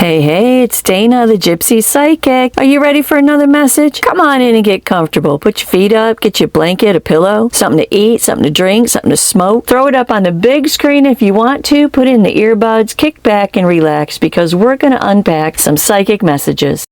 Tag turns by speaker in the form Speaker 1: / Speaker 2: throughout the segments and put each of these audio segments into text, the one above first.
Speaker 1: Hey, hey, it's Dana, the Gypsy Psychic. Are you ready for another message? Come on in and get comfortable. Put your feet up, get your blanket, a pillow, something to eat, something to drink, something to smoke. Throw it up on the big screen if you want to. Put in the earbuds, kick back and relax because we're going to unpack some psychic messages.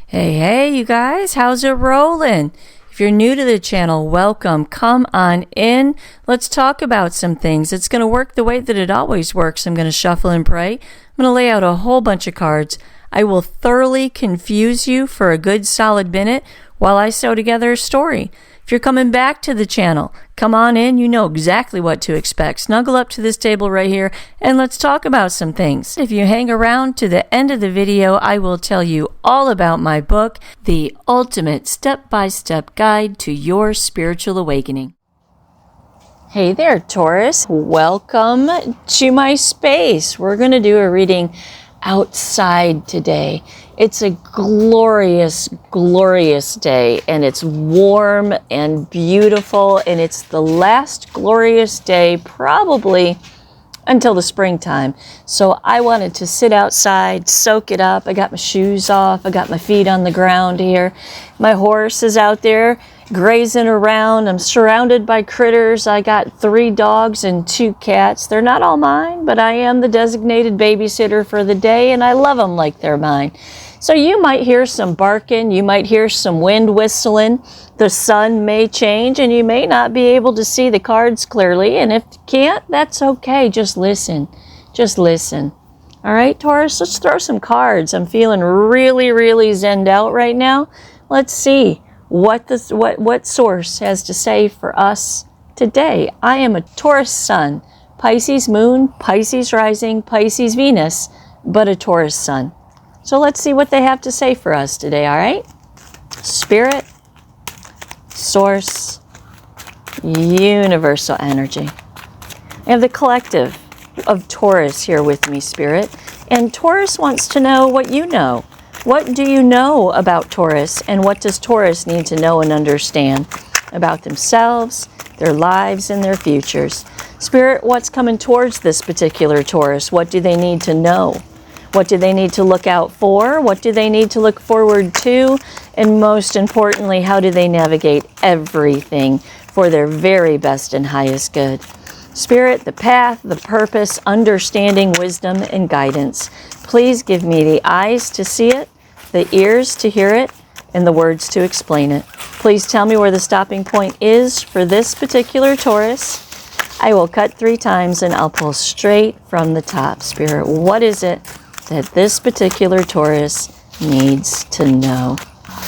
Speaker 1: Hey, you guys, how's it rolling? If you're new to the channel, welcome. Come on in. Let's talk about some things. It's going to work the way that it always works. I'm going to shuffle and pray. I'm going to lay out a whole bunch of cards. I will thoroughly confuse you for a good solid minute while I sew together a story. If you're coming back to the channel, come on in. You know exactly what to expect. Snuggle up to this table right here and let's talk about some things. If you hang around to the end of the video, I will tell you all about my book, The Ultimate Step-by-Step Guide to Your Spiritual Awakening. Hey there, Taurus. Welcome to my space. We're going to do a reading outside today. It's a glorious, glorious day, and it's warm and beautiful, and it's the last glorious day probably until the springtime. So I wanted to sit outside, soak it up. I got my shoes off. I got my feet on the ground here. My horse is out there grazing around. I'm surrounded by critters. I got 3 dogs and 2 cats. They're not all mine, but I am the designated babysitter for the day, and I love them like they're mine. So you might hear some barking, you might hear some wind whistling, the sun may change, and you may not be able to see the cards clearly, and if you can't, that's okay, just listen, just listen. All right, Taurus, let's throw some cards. I'm feeling really, really zenned out right now. Let's see what source has to say for us today. I am a Taurus sun, Pisces moon, Pisces rising, Pisces Venus, but a Taurus sun. So let's see what they have to say for us today, all right? Spirit, source, universal energy. I have the collective of Taurus here with me, Spirit. And Taurus wants to know what you know. What do you know about Taurus, and what does Taurus need to know and understand about themselves, their lives, and their futures? Spirit, what's coming towards this particular Taurus? What do they need to know? What do they need to look out for? What do they need to look forward to? And most importantly, how do they navigate everything for their very best and highest good? Spirit, the path, the purpose, understanding, wisdom, and guidance. Please give me the eyes to see it, the ears to hear it, and the words to explain it. Please tell me where the stopping point is for this particular Taurus. I will cut 3 times and I'll pull straight from the top. Spirit, what is it that this particular Taurus needs to know?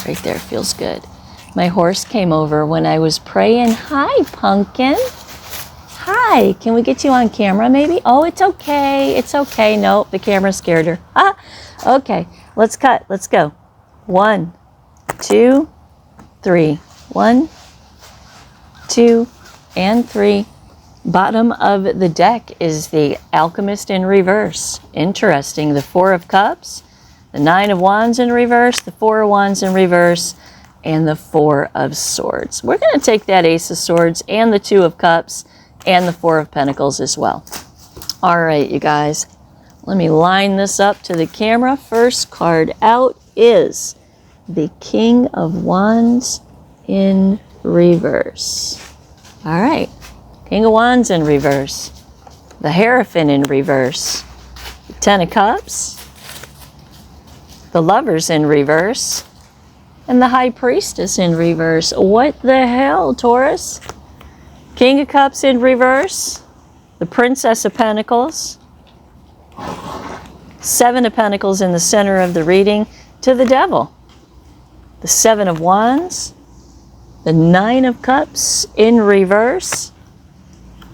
Speaker 1: Right there, feels good. My horse came over when I was praying. Hi, Pumpkin. Hi, can we get you on camera maybe? Oh, it's okay. It's okay. Nope, the camera scared her. Ah, okay, let's cut. Let's go. 1, 2, 3. 1, 2, and 3. Bottom of the deck is the Alchemist in reverse. Interesting. The 4 of Cups, the 9 of Wands in reverse, the 4 of Wands in reverse, and the 4 of Swords. We're going to take that Ace of Swords and the 2 of Cups and the 4 of Pentacles as well. All right, you guys. Let me line this up to the camera. First card out is the King of Wands in reverse. All right. King of Wands in reverse, the Hierophant in reverse, the 10 of Cups, the Lovers in reverse, and the High Priestess in reverse. What the hell, Taurus? King of Cups in reverse, the Princess of Pentacles, 7 of Pentacles in the center of the reading to the Devil, the 7 of Wands, the 9 of Cups in reverse,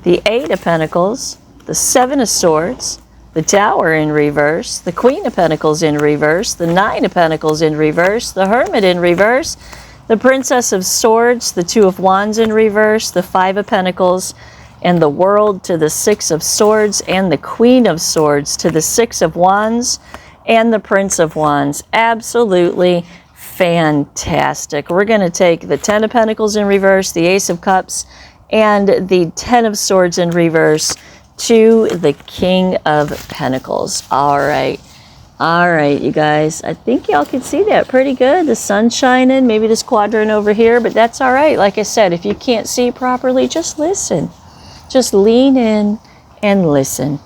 Speaker 1: the 8 of Pentacles, the 7 of Swords, the Tower in reverse, the Queen of Pentacles in reverse, the 9 of Pentacles in reverse, the Hermit in reverse, the Princess of Swords, the 2 of Wands in reverse, the 5 of Pentacles, and the World to the 6 of Swords, and the Queen of Swords to the 6 of Wands, and the Prince of Wands. Absolutely fantastic. We're going to take the 10 of Pentacles in reverse, the Ace of Cups, and the 10 of Swords in reverse to the King of Pentacles. All right, you guys. I think y'all can see that pretty good. The sun shining, maybe this quadrant over here, but that's all right. Like I said, if you can't see properly, just listen. Just lean in and listen.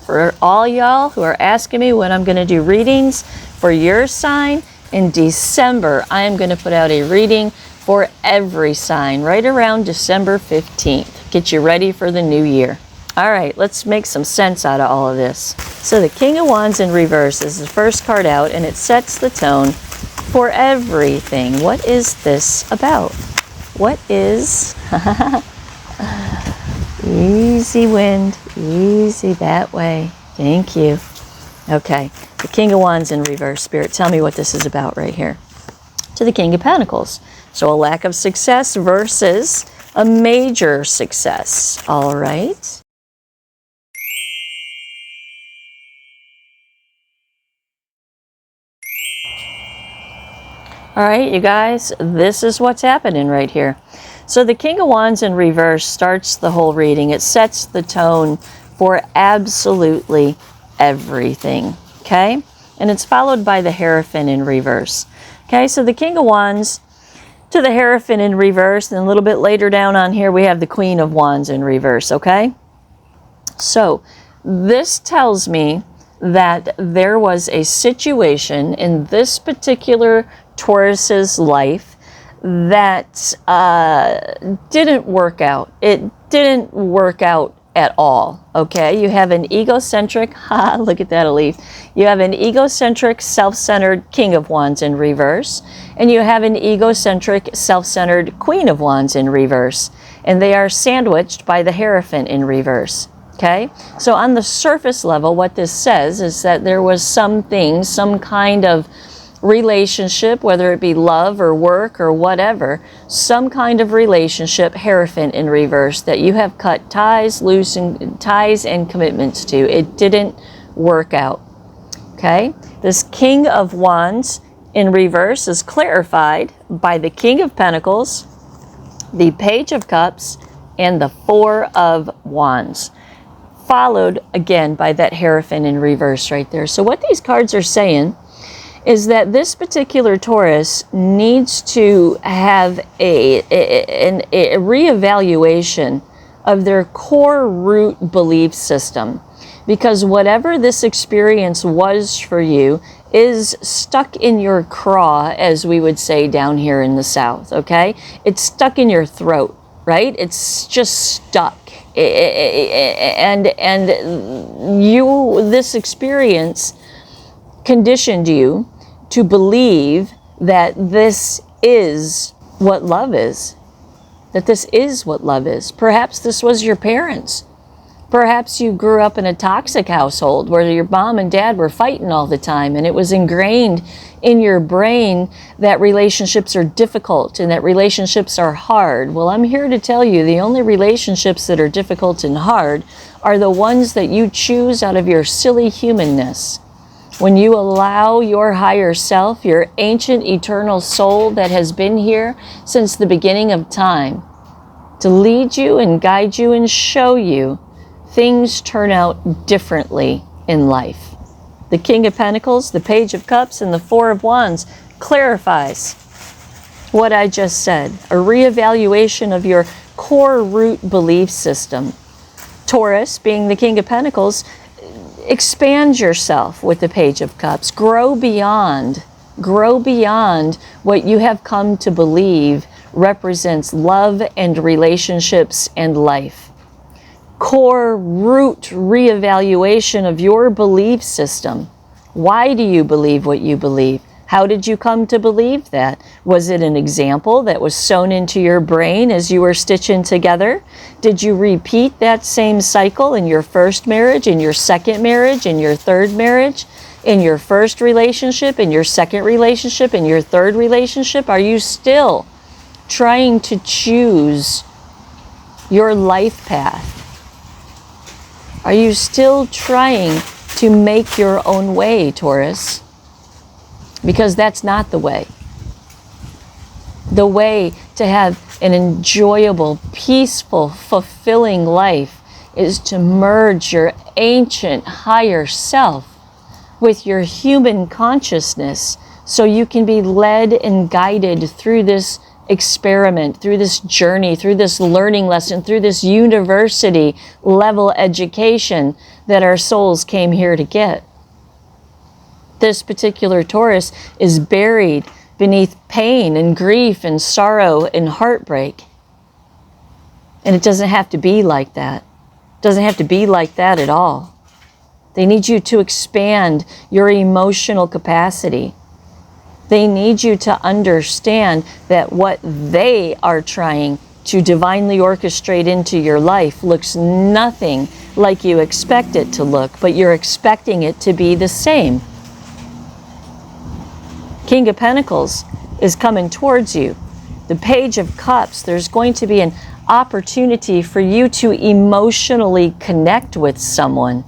Speaker 1: For all y'all who are asking me when I'm going to do readings for your sign, in December, I am going to put out a reading for every sign right around December 15th. Get you ready for the new year. All right, let's make some sense out of all of this. So the King of Wands in reverse is the first card out, and it sets the tone for everything. What is this about? What is... Easy wind, easy that way. Thank you. Okay, the King of Wands in reverse. Spirit, tell me what this is about right here. To the King of Pentacles. So a lack of success versus a major success. All right. All right, you guys, this is what's happening right here. So the King of Wands in reverse starts the whole reading. It sets the tone for absolutely everything, okay? And it's followed by the Hierophant in reverse. Okay, so the King of Wands to the Hierophant in reverse, and a little bit later down on here we have the Queen of Wands in reverse, okay? So this tells me that there was a situation in this particular Taurus's life that didn't work out. It didn't work out at all, okay? You have an egocentric, look at that, Elise. You have an egocentric, self-centered King of Wands in reverse, and you have an egocentric, self-centered Queen of Wands in reverse, and they are sandwiched by the Hierophant in reverse, okay? So on the surface level, what this says is that there was something, some kind of relationship, whether it be love or work or whatever, some kind of relationship, Hierophant in reverse, that you have cut ties and commitments to. It didn't work out. Okay? This King of Wands in reverse is clarified by the King of Pentacles, the Page of Cups, and the Four of Wands, followed again by that Hierophant in reverse right there. So what these cards are saying is that this particular Taurus needs to have a reevaluation of their core root belief system, because whatever this experience was for you is stuck in your craw, as we would say down here in the South, okay? It's stuck in your throat, right? It's just stuck. And this experience conditioned you to believe that this is what love is. That this is what love is. Perhaps this was your parents. Perhaps you grew up in a toxic household where your mom and dad were fighting all the time, and it was ingrained in your brain that relationships are difficult and that relationships are hard. Well, I'm here to tell you the only relationships that are difficult and hard are the ones that you choose out of your silly humanness. When you allow your higher self, your ancient eternal soul that has been here since the beginning of time, to lead you and guide you and show you, things turn out differently in life. The King of Pentacles, the Page of Cups, and the Four of Wands clarifies what I just said. A reevaluation of your core root belief system. Taurus, being the King of Pentacles, expand yourself with the Page of Cups. Grow beyond what you have come to believe represents love and relationships and life. Core root reevaluation of your belief system. Why do you believe what you believe? How did you come to believe that? Was it an example that was sewn into your brain as you were stitching together? Did you repeat that same cycle in your first marriage, in your second marriage, in your third marriage, in your first relationship, in your second relationship, in your third relationship? Are you still trying to choose your life path? Are you still trying to make your own way, Taurus? Because that's not the way. The way to have an enjoyable, peaceful, fulfilling life is to merge your ancient higher self with your human consciousness so you can be led and guided through this experiment, through this journey, through this learning lesson, through this university level education that our souls came here to get. This particular Taurus is buried beneath pain and grief and sorrow and heartbreak. And it doesn't have to be like that. It doesn't have to be like that at all. They need you to expand your emotional capacity. They need you to understand that what they are trying to divinely orchestrate into your life looks nothing like you expect it to look, but you're expecting it to be the same. King of Pentacles is coming towards you. The Page of Cups, there's going to be an opportunity for you to emotionally connect with someone.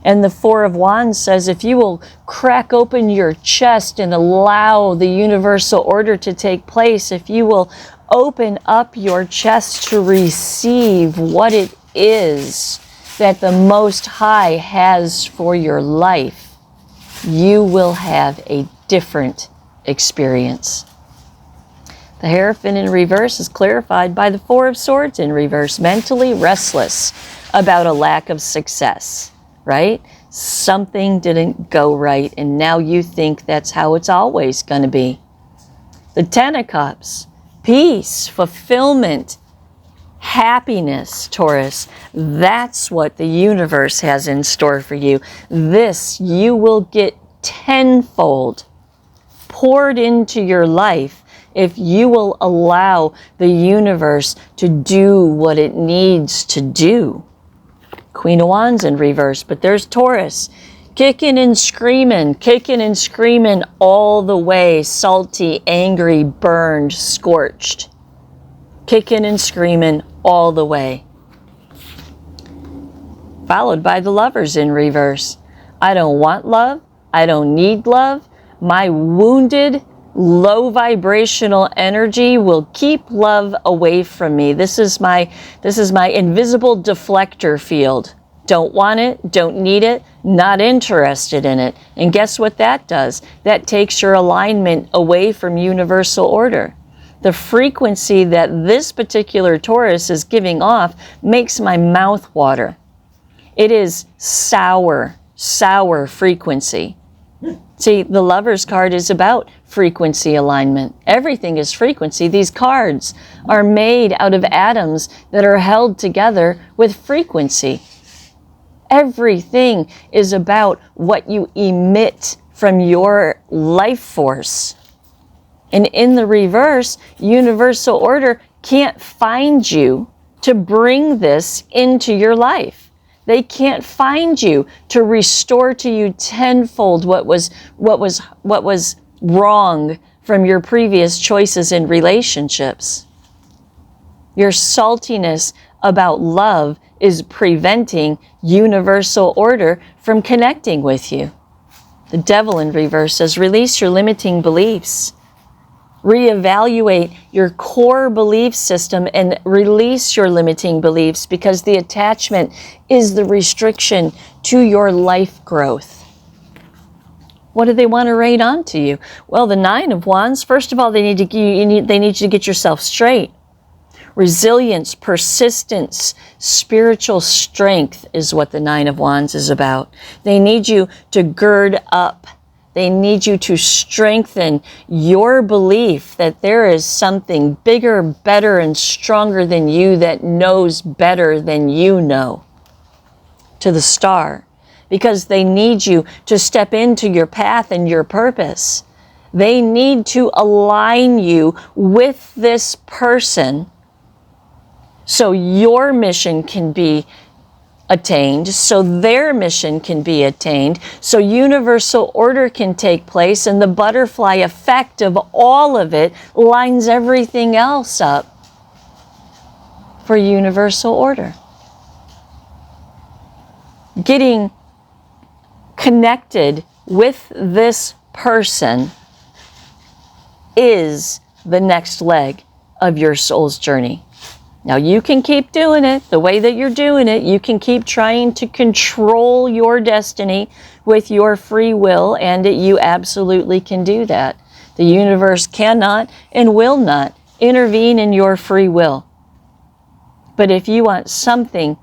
Speaker 1: And the Four of Wands says if you will crack open your chest and allow the universal order to take place, if you will open up your chest to receive what it is that the Most High has for your life, you will have a different experience. The Hierophant in reverse is clarified by the Four of Swords in reverse, mentally restless about a lack of success. Right? Something didn't go right, and now you think that's how it's always going to be. The Ten of Cups, peace, fulfillment, happiness, Taurus. That's what the universe has in store for you. This you will get tenfold poured into your life if you will allow the universe to do what it needs to do. Queen of Wands in reverse, but there's Taurus kicking and screaming all the way, salty, angry, burned, scorched. Kicking and screaming all the way. Followed by the Lovers in reverse. I don't want love. I don't need love. My wounded, low vibrational energy will keep love away from me. This is my invisible deflector field. Don't want it, don't need it, not interested in it. And guess what that does? That takes your alignment away from universal order. The frequency that this particular Taurus is giving off makes my mouth water. It is sour frequency. See, the Lover's card is about frequency alignment. Everything is frequency. These cards are made out of atoms that are held together with frequency. Everything is about what you emit from your life force. And in the reverse, universal order can't find you to bring this into your life. They can't find you to restore to you tenfold what was wrong from your previous choices in relationships. Your saltiness about love is preventing universal order from connecting with you. The Devil in reverse says, release your limiting beliefs. Reevaluate your core belief system and release your limiting beliefs, because the attachment is the restriction to your life growth. What do they want to rain onto you? Well, the Nine of Wands, first of all, they need you to get yourself straight. Resilience, persistence, spiritual strength is what the Nine of Wands is about. They need you to gird up. They need you to strengthen your belief that there is something bigger, better, and stronger than you that knows better than you know. To the Star, because they need you to step into your path and your purpose. They need to align you with this person so your mission can be attained, so their mission can be attained, so universal order can take place, and the butterfly effect of all of it lines everything else up for universal order. Getting connected with this person is the next leg of your soul's journey. Now you can keep doing it the way that you're doing it. You can keep trying to control your destiny with your free will, and you absolutely can do that. The universe cannot and will not intervene in your free will. But if you want something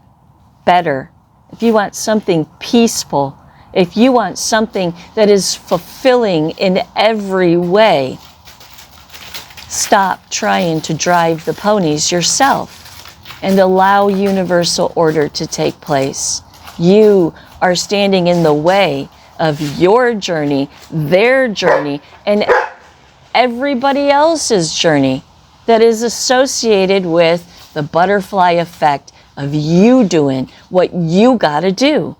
Speaker 1: better, if you want something peaceful, if you want something that is fulfilling in every way, stop trying to drive the ponies yourself and allow universal order to take place. You are standing in the way of your journey, their journey, and everybody else's journey that is associated with the butterfly effect of you doing what you gotta do.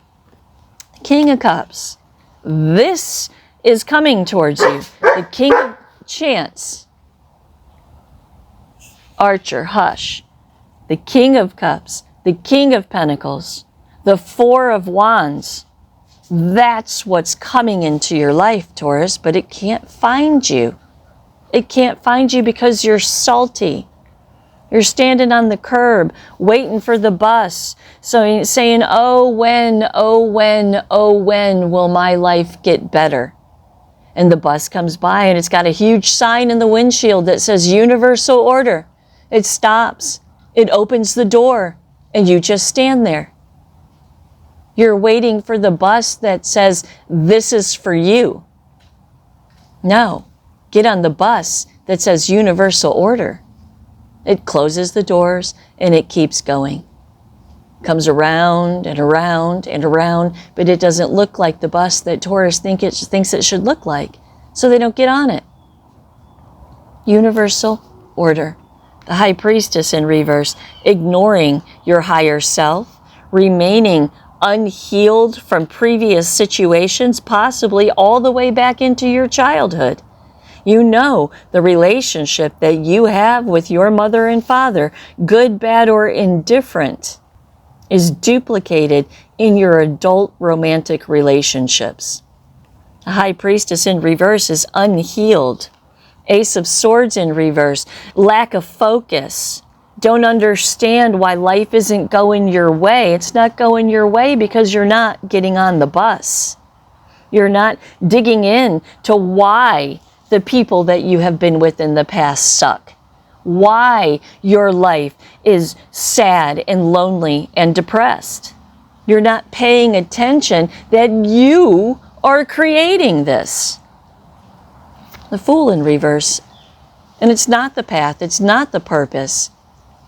Speaker 1: King of Cups. This is coming towards you. The King of Chance. Archer, hush. The King of Cups, the King of Pentacles, the Four of Wands. That's what's coming into your life, Taurus, but it can't find you. It can't find you because you're salty. You're standing on the curb, waiting for the bus, so saying, oh, when will my life get better? And the bus comes by and it's got a huge sign in the windshield that says universal order. It stops. It opens the door, and you just stand there. You're waiting for the bus that says, this is for you. No, get on the bus that says universal order. It closes the doors, and it keeps going. Comes around and around and around, but it doesn't look like the bus that Taurus thinks it should look like, so they don't get on it. Universal order. The High Priestess in reverse, ignoring your higher self, remaining unhealed from previous situations, possibly all the way back into your childhood. You know the relationship that you have with your mother and father, good, bad, or indifferent, is duplicated in your adult romantic relationships. The High Priestess in reverse is unhealed. Ace of Swords in reverse, lack of focus. Don't understand why life isn't going your way. It's not going your way because you're not getting on the bus. You're not digging in to why the people that you have been with in the past suck. Why your life is sad and lonely and depressed. You're not paying attention that you are creating this. The Fool in reverse. And it's not the path. It's not the purpose.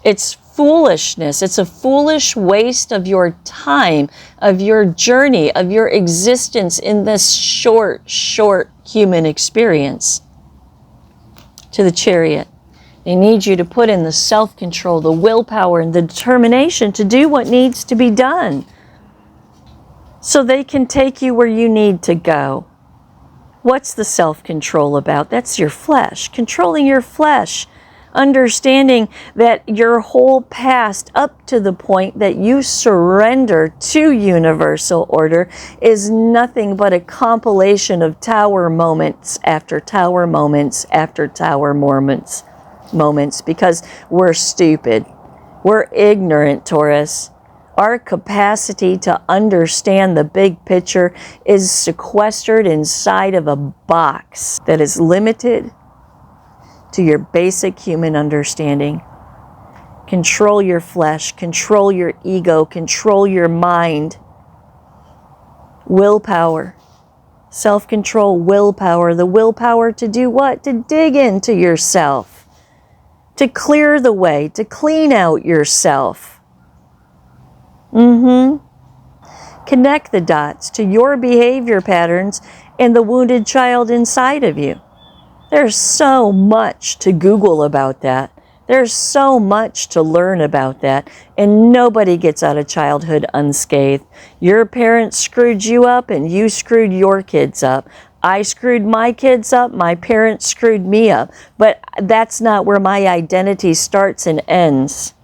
Speaker 1: It's foolishness. It's a foolish waste of your time, of your journey, of your existence in this short human experience. To the Chariot. They need you to put in the self-control, the willpower, and the determination to do what needs to be done so they can take you where you need to go. What's the self-control about? That's your flesh. Controlling your flesh. Understanding that your whole past up to the point that you surrender to universal order is nothing but a compilation of tower moments after tower moments after tower moments because we're stupid. We're ignorant, Taurus. Our capacity to understand the big picture is sequestered inside of a box that is limited to your basic human understanding. Control your flesh, control your ego, control your mind. Willpower, self-control, willpower. The willpower to do what? To dig into yourself, to clear the way, to clean out yourself. Connect the dots to your behavior patterns and the wounded child inside of you. There's so much to Google about that. There's so much to learn about that, and nobody gets out of childhood unscathed. Your parents screwed you up and you screwed your kids up. I screwed my kids up, my parents screwed me up, but that's not where my identity starts and ends.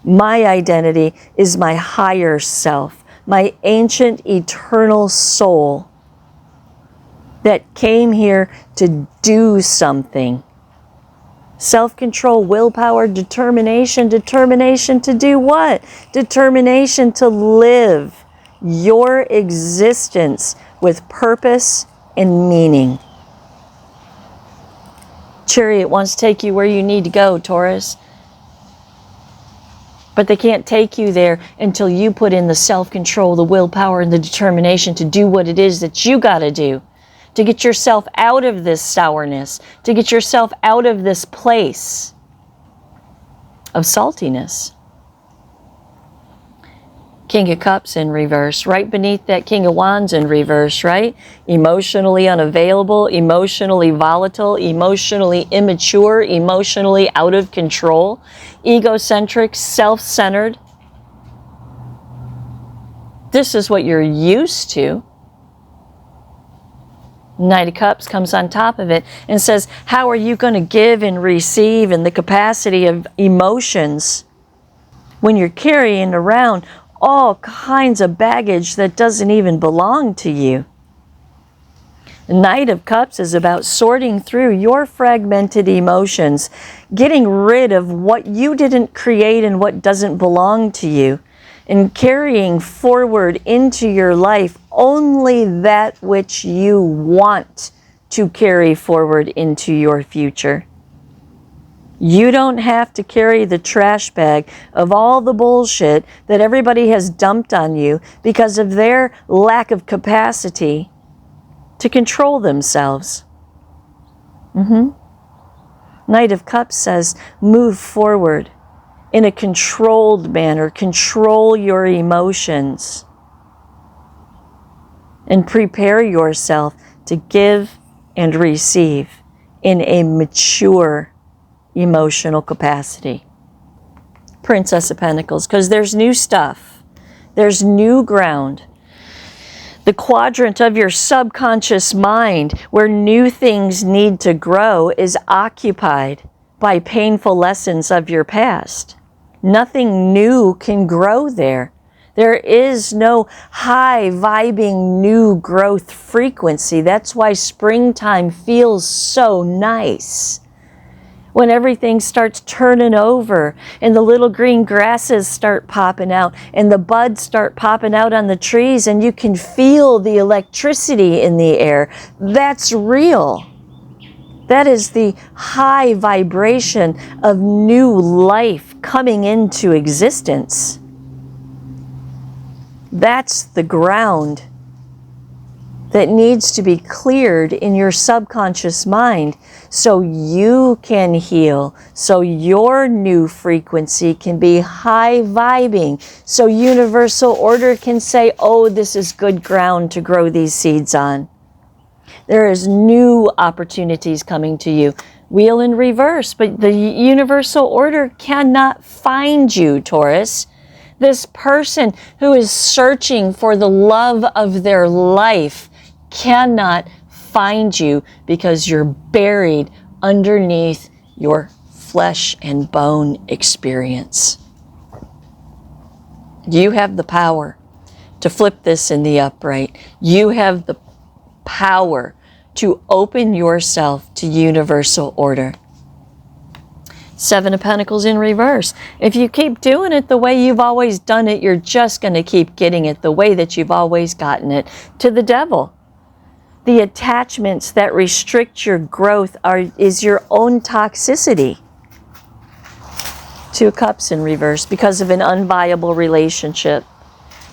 Speaker 1: My identity is my higher self, my ancient eternal soul that came here to do something Self-control, willpower, determination. Determination to do what? Determination to live your existence with purpose and meaning. Chariot wants to take you where you need to go, Taurus. But they can't take you there until you put in the self-control, the willpower, and the determination to do what it is that you got to do. To get yourself out of this sourness, to get yourself out of this place of saltiness. King of Cups in reverse, right beneath that King of Wands in reverse, right? Emotionally unavailable, emotionally volatile, emotionally immature, emotionally out of control, egocentric, self-centered. This is what you're used to. Knight of Cups comes on top of it and says, how are you going to give and receive in the capacity of emotions when you're carrying around all kinds of baggage that doesn't even belong to you? The Knight of Cups is about sorting through your fragmented emotions, getting rid of what you didn't create and what doesn't belong to you, and carrying forward into your life only that which you want to carry forward into your future. You don't have to carry the trash bag of all the bullshit that everybody has dumped on you because of their lack of capacity to control themselves. Knight of Cups says, move forward in a controlled manner. Control your emotions and prepare yourself to give and receive in a mature emotional capacity. Princess of Pentacles, because there's new stuff. There's new ground. The quadrant of your subconscious mind where new things need to grow is occupied by painful lessons of your past. Nothing new can grow there. There is no high vibing new growth frequency. That's why springtime feels so nice. When everything starts turning over and the little green grasses start popping out and the buds start popping out on the trees and you can feel the electricity in the air, that's real. That is the high vibration of new life coming into existence. That's the ground that needs to be cleared in your subconscious mind so you can heal, so your new frequency can be high vibing, so universal order can say, oh, this is good ground to grow these seeds on. There is new opportunities coming to you. Wheel in reverse, but the universal order cannot find you, Taurus. This person who is searching for the love of their life cannot find you because you're buried underneath your flesh and bone experience. You have the power to flip this in the upright. You have the power to open yourself to universal order. Seven of Pentacles in reverse. If you keep doing it the way you've always done it, you're just going to keep getting it the way that you've always gotten it. To the devil. The attachments that restrict your growth is your own toxicity. Two of Cups in reverse because of an unviable relationship.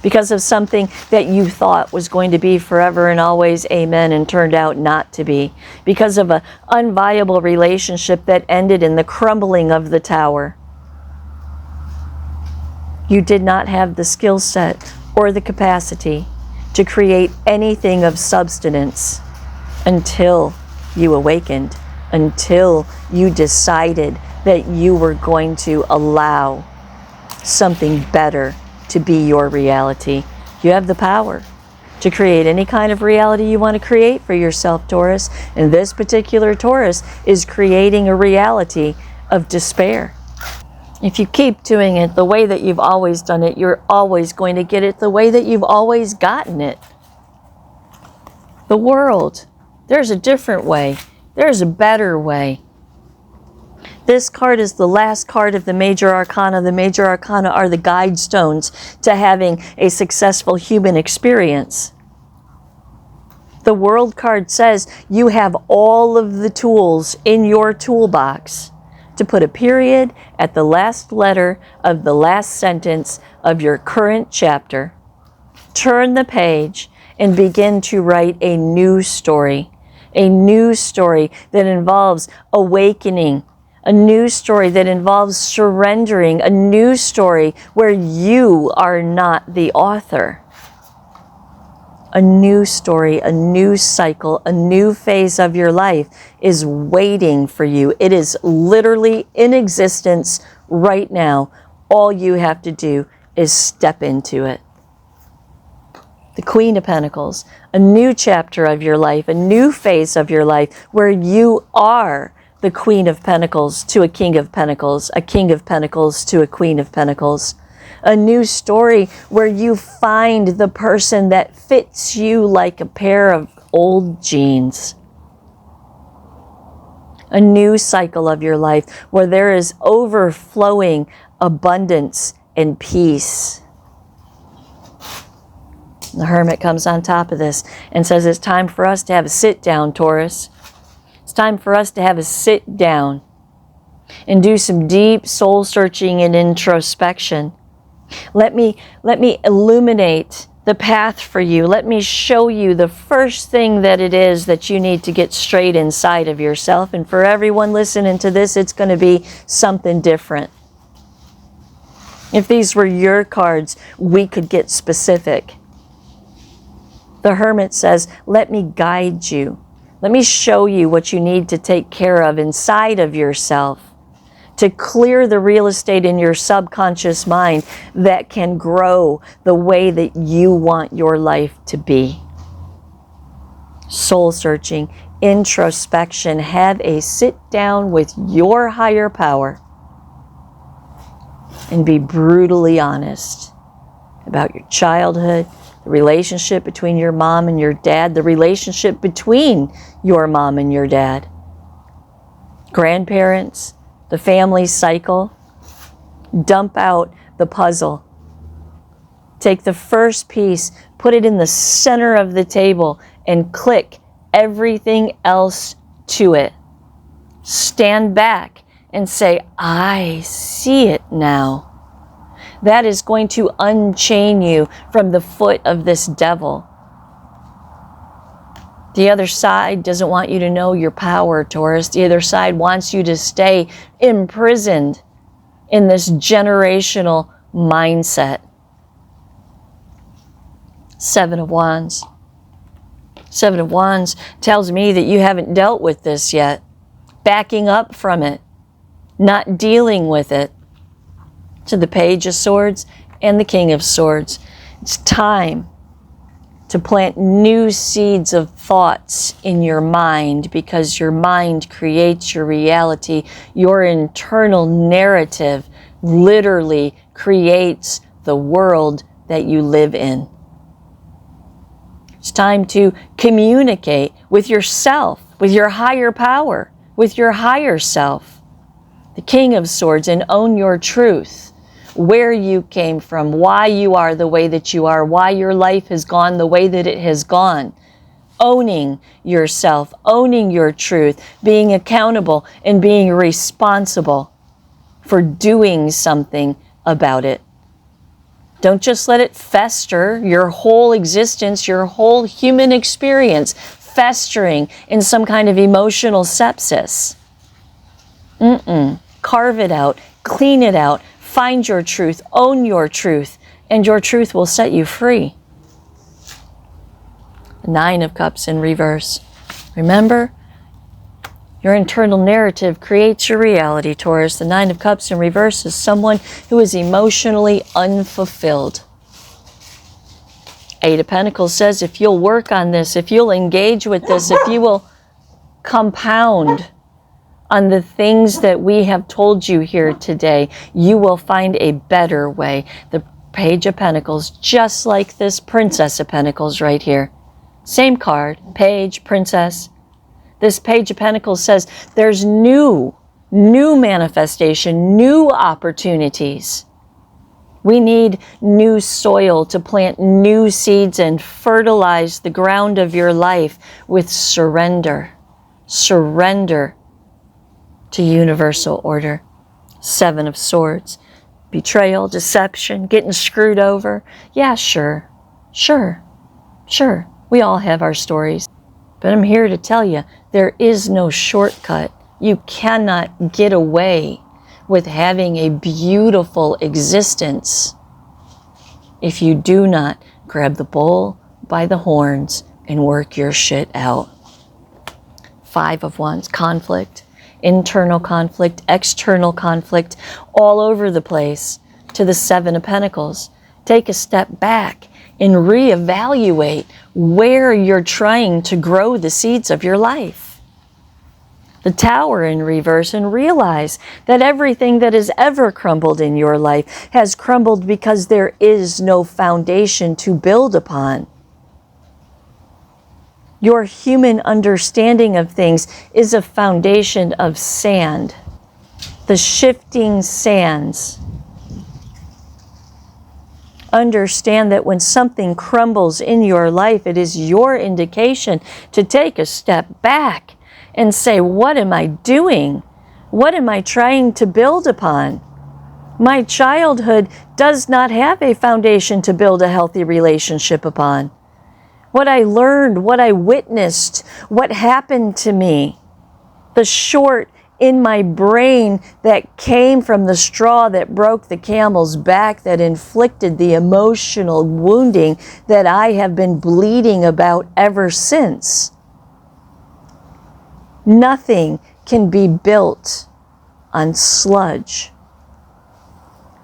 Speaker 1: Because of something that you thought was going to be forever and always amen and turned out not to be. Because of an unviable relationship that ended in the crumbling of the tower. You did not have the skill set or the capacity to create anything of substance until you awakened, until you decided that you were going to allow something better to be your reality. You have the power to create any kind of reality you want to create for yourself, Taurus. And this particular Taurus is creating a reality of despair. If you keep doing it the way that you've always done it, you're always going to get it the way that you've always gotten it. The world, there's a different way. There's a better way. This card is the last card of the major arcana. The major arcana are the guide stones to having a successful human experience. The World card says you have all of the tools in your toolbox to put a period at the last letter of the last sentence of your current chapter. Turn the page and begin to write a new story that involves awakening, a new story that involves surrendering, a new story where you are not the author. A new story, a new cycle, a new phase of your life is waiting for you. It is literally in existence right now. All you have to do is step into it. The Queen of Pentacles, a new chapter of your life, a new phase of your life where you are the Queen of Pentacles to a King of Pentacles, a King of Pentacles to a Queen of Pentacles. A new story where you find the person that fits you like a pair of old jeans. A new cycle of your life where there is overflowing abundance and peace. The Hermit comes on top of this and says it's time for us to have a sit down, Taurus. It's time for us to have a sit down and do some deep soul searching and introspection. Let me illuminate the path for you. Let me show you the first thing that it is that you need to get straight inside of yourself. And for everyone listening to this, it's going to be something different. If these were your cards, we could get specific. The Hermit says, let me guide you. Let me show you what you need to take care of inside of yourself to clear the real estate in your subconscious mind that can grow the way that you want your life to be. Soul searching, introspection, have a sit down with your higher power and be brutally honest about your childhood, the relationship between your mom and your dad, the relationship between your mom and your dad, grandparents, the family cycle. Dump out the puzzle. Take the first piece, put it in the center of the table, and click everything else to it. Stand back and say, I see it now. That is going to unchain you from the foot of this devil. The other side doesn't want you to know your power, Taurus. The other side wants you to stay imprisoned in this generational mindset. Seven of Wands. Seven of Wands tells me that you haven't dealt with this yet. Backing up from it. Not dealing with it. To the Page of Swords and the King of Swords. It's time to plant new seeds of thoughts in your mind, because your mind creates your reality. Your internal narrative literally creates the world that you live in. It's time to communicate with yourself, with your higher power, with your higher self. The King of Swords, and own your truth. Where you came from, why you are the way that you are, why your life has gone the way that it has gone. Owning yourself, owning your truth, being accountable and being responsible for doing something about it. Don't just let it fester, your whole existence, your whole human experience festering in some kind of emotional sepsis. Carve it out, clean it out. Find your truth, own your truth, and your truth will set you free. The Nine of Cups in reverse. Remember, your internal narrative creates your reality, Taurus. The Nine of Cups in reverse is someone who is emotionally unfulfilled. Eight of Pentacles says if you'll work on this, if you'll engage with this, if you will compound on the things that we have told you here today, you will find a better way. The Page of Pentacles, just like this Princess of Pentacles right here. Same card, Page, Princess. This Page of Pentacles says there's new new manifestation, new opportunities. We need new soil to plant new seeds and fertilize the ground of your life with surrender. Surrender to universal order. 7 of Swords. Betrayal, deception, getting screwed over. Yeah, sure. We all have our stories. But I'm here to tell you, there is no shortcut. You cannot get away with having a beautiful existence if you do not grab the bull by the horns and work your shit out. 5 of Wands, conflict, internal conflict, external conflict, all over the place. To the 7 of Pentacles, take a step back and reevaluate where you're trying to grow the seeds of your life. The Tower in reverse, and realize that everything that has ever crumbled in your life has crumbled because there is no foundation to build upon. Your human understanding of things is a foundation of sand. The shifting sands. Understand that when something crumbles in your life, it is your indication to take a step back and say, what am I doing? What am I trying to build upon? My childhood does not have a foundation to build a healthy relationship upon. What I learned, what I witnessed, what happened to me, the short in my brain that came from the straw that broke the camel's back, that inflicted the emotional wounding that I have been bleeding about ever since. Nothing can be built on sludge.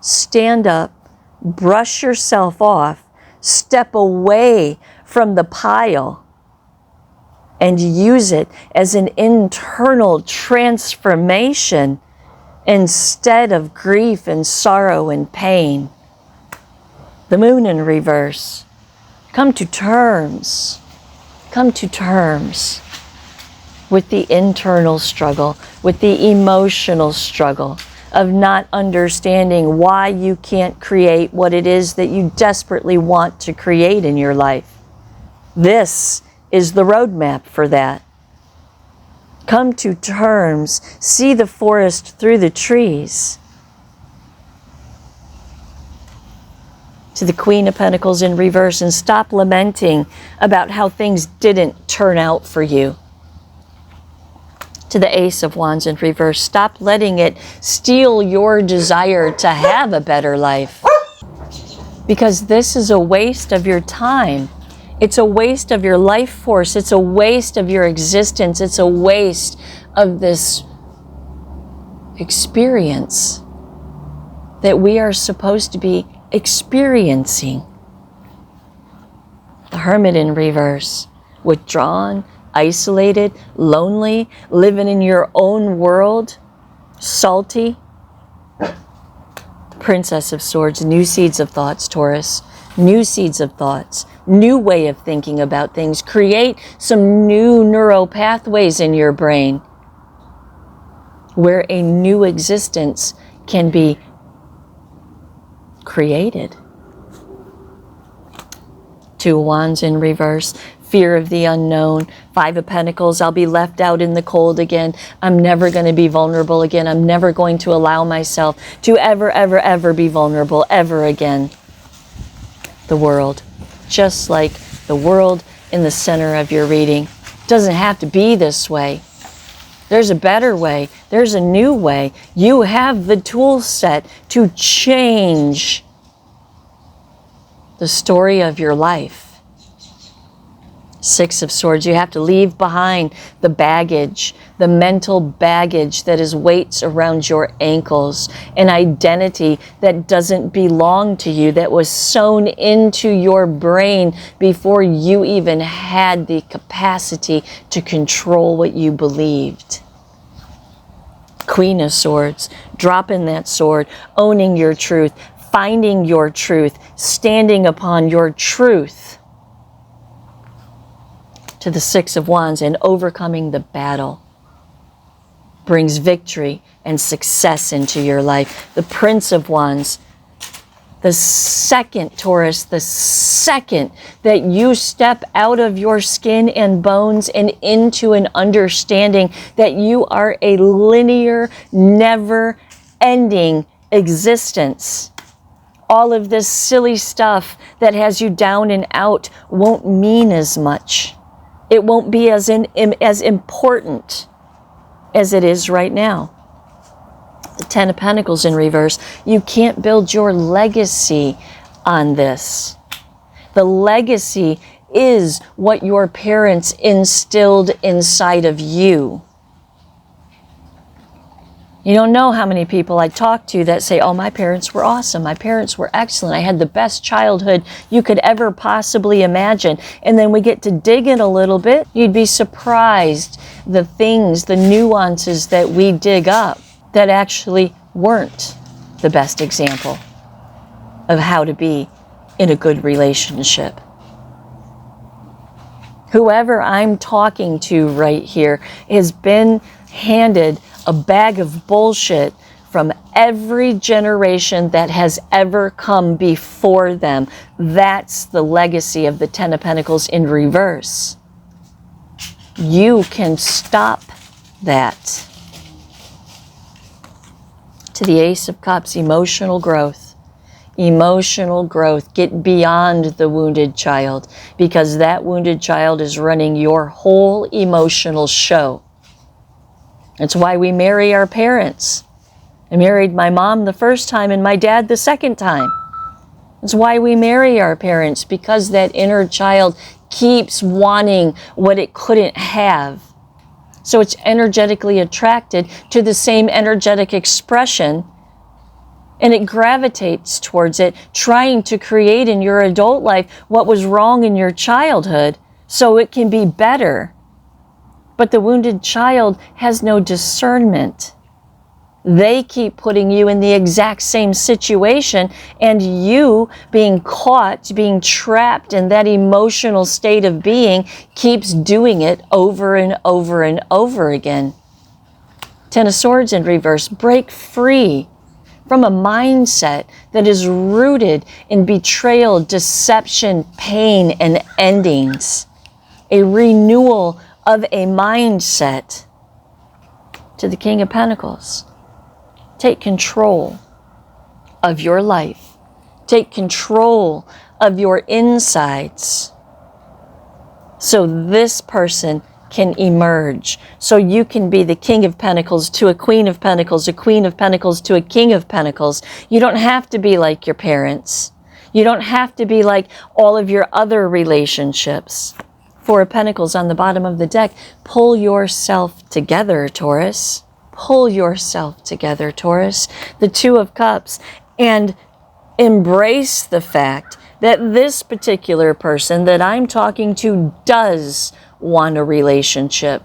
Speaker 1: Stand up, brush yourself off, step away from the pile, and use it as an internal transformation instead of grief and sorrow and pain. The Moon in reverse. Come to terms. Come to terms with the internal struggle, with the emotional struggle of not understanding why you can't create what it is that you desperately want to create in your life. This is the roadmap for that. Come to terms. See the forest through the trees. To the Queen of Pentacles in reverse, and stop lamenting about how things didn't turn out for you. To the Ace of Wands in reverse, stop letting it steal your desire to have a better life. Because this is a waste of your time. It's a waste of your life force. It's a waste of your existence. It's a waste of this experience that we are supposed to be experiencing. The Hermit in reverse, withdrawn, isolated, lonely, living in your own world, salty. Princess of Swords, new seeds of thoughts, Taurus. New seeds of thoughts, new way of thinking about things. Create some new neural pathways in your brain where a new existence can be created. 2 Wands in reverse, fear of the unknown. 5 of Pentacles, I'll be left out in the cold again. I'm never going to be vulnerable again. I'm never going to allow myself to ever be vulnerable ever again. The World, just like the world in the center of your reading, doesn't have to be this way. There's a better way. There's a new way. You have the tool set to change the story of your life. 6 of Swords, you have to leave behind the baggage, the mental baggage that is weights around your ankles, an identity that doesn't belong to you, that was sewn into your brain before you even had the capacity to control what you believed. Queen of Swords, dropping that sword, owning your truth, finding your truth, standing upon your truth. To the 6 of Wands, and overcoming the battle. brings victory and success into your life. The Prince of Wands, the second, Taurus, the second that you step out of your skin and bones and into an understanding that you are a linear, never-ending existence, all of this silly stuff that has you down and out won't mean as much. It won't be as important as it is right now. The Ten of Pentacles in reverse. You can't build your legacy on this. The legacy is what your parents instilled inside of you. You don't know how many people I talk to that say, oh, my parents were awesome. My parents were excellent. I had the best childhood you could ever possibly imagine. And then we get to dig in a little bit. You'd be surprised the things, the nuances that we dig up that actually weren't the best example of how to be in a good relationship. Whoever I'm talking to right here has been handed a bag of bullshit from every generation that has ever come before them. That's the legacy of the Ten of Pentacles in reverse. You can stop that. To the Ace of Cups, emotional growth. Emotional growth. Get beyond the wounded child, because that wounded child is running your whole emotional show. It's why we marry our parents. I married my mom the first time and my dad the second time. It's why we marry our parents, because that inner child keeps wanting what it couldn't have. So it's energetically attracted to the same energetic expression, and it gravitates towards it, trying to create in your adult life what was wrong in your childhood so it can be better. But the wounded child has no discernment. They keep putting you in the exact same situation, and you being caught, being trapped in that emotional state of being, keeps doing it over and over and over again. Ten of Swords in reverse. Break free from a mindset that is rooted in betrayal, deception, pain, and endings. A renewal of a mindset. To the King of Pentacles. Take control of your life. Take control of your insides. So this person can emerge. So you can be the King of Pentacles to a Queen of Pentacles, a Queen of Pentacles to a King of Pentacles. You don't have to be like your parents. You don't have to be like all of your other relationships. Four of Pentacles on the bottom of the deck. Pull yourself together, Taurus. Pull yourself together, Taurus. The Two of Cups. And embrace the fact that this particular person that I'm talking to does want a relationship.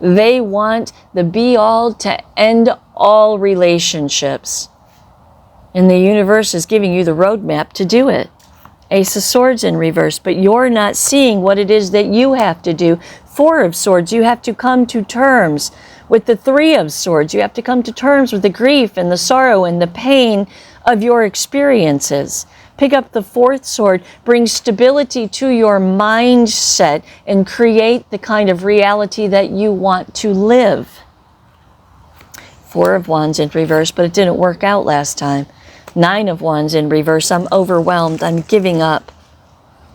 Speaker 1: They want the be-all to end all relationships. And the universe is giving you the roadmap to do it. Ace of Swords in reverse, but you're not seeing what it is that you have to do. Four of Swords, you have to come to terms with the Three of Swords. You have to come to terms with the grief and the sorrow and the pain of your experiences. Pick up the Fourth Sword, bring stability to your mindset, and create the kind of reality that you want to live. Four of Wands in reverse, but it didn't work out last time. Nine of Wands in reverse. I'm overwhelmed. I'm giving up.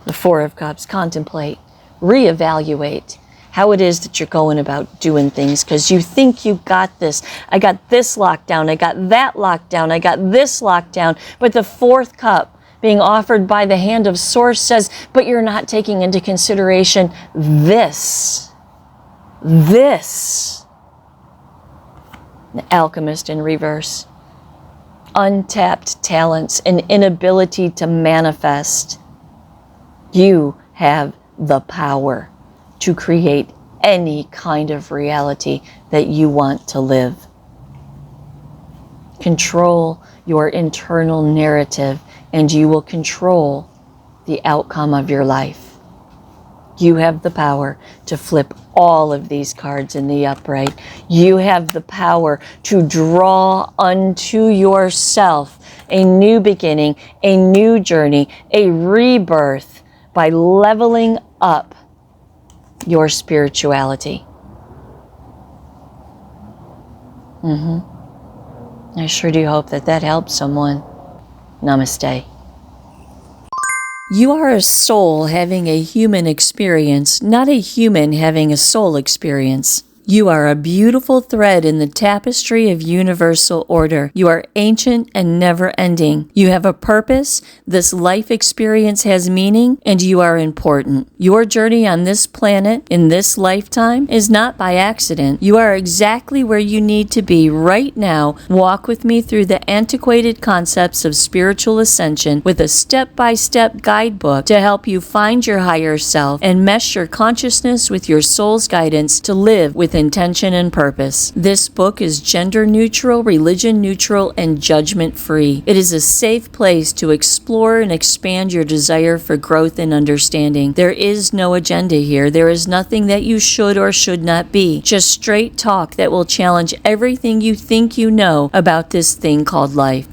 Speaker 1: The Four of Cups. Contemplate. Reevaluate how it is that you're going about doing things, because you think you got this. I got this locked down. I got that locked down. I got this locked down. But the Fourth Cup being offered by the Hand of Source says, but you're not taking into consideration this. This. The Alchemist in reverse. Untapped talents and inability to manifest. You have the power to create any kind of reality that you want to live. Control your internal narrative, and you will control the outcome of your life. You have the power to flip all of these cards in the upright. You have the power to draw unto yourself a new beginning, a new journey, a rebirth by leveling up your spirituality. I sure do hope that helps someone. Namaste. You are a soul having a human experience, not a human having a soul experience. You are a beautiful thread in the tapestry of universal order. You are ancient and never-ending. You have a purpose, this life experience has meaning, and you are important. Your journey on this planet, in this lifetime, is not by accident. You are exactly where you need to be right now. Walk with me through the antiquated concepts of spiritual ascension with a step-by-step guidebook to help you find your higher self and mesh your consciousness with your soul's guidance to live with intention and purpose. This book is gender neutral, religion neutral, and judgment free. It is a safe place to explore and expand your desire for growth and understanding. There is no agenda here. There is nothing that you should or should not be. Just straight talk that will challenge everything you think you know about this thing called life.